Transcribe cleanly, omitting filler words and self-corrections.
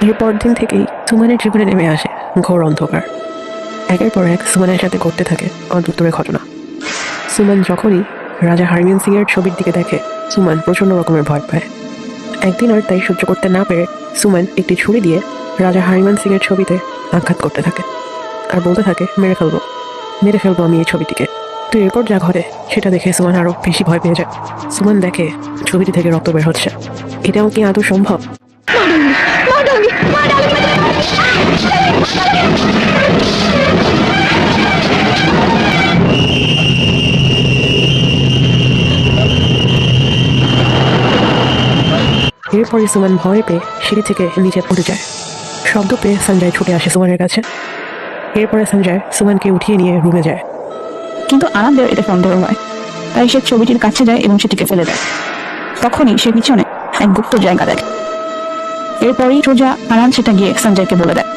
এরপর দিন থেকেই সুমনের জীবনে নেমে আসে ঘোর অন্ধকার। একের পর এক সুমনের সাথে ঘটতে থাকে অদ্ভুতরের ঘটনা। সুমন যখনই রাজা হারমিয়ন সিং এর ছবির দিকে দেখে, সুমন প্রচন্ড রকমের ভয় পায়। একদিন আর তাই সহ্য করতে না পেরে সুমন একটি ছুরি দিয়ে রাজা হারমিয়ন সিং এর ছবিতে আঘাত করতে থাকে আর বলতে থাকে, মেরে ফেলবো আমি এই ছবিটিকে। তো এরপর যা ঘটে সেটা দেখে সুমন আরো বেশি ভয় পেয়ে যায়। সুমন দেখে ছবিটি থেকে রক্ত বের হচ্ছে। এটাও কি আদৌ সম্ভব? এরপরে সুমন ভয় পেয়ে সিঁড়ি থেকে নিচে পড়ে যায়। শব্দ পেয়ে সঞ্জয় ছুটে আসে সুমনের কাছে। এরপরে সঞ্জয় সুমনকে উঠিয়ে নিয়ে রুমে যায়। কিন্তু আনন্দের এটা সন্দেহ হয়, তাই সে ছবিটির কাছে যায় এবং সেটিকে ফেলে দেয়। তখনই সে পিছনে এক গুপ্ত জায়গা দেখে। এরপরই সোজা আনন্দ সেটা গিয়ে সঞ্জয়কে বলে দেয়।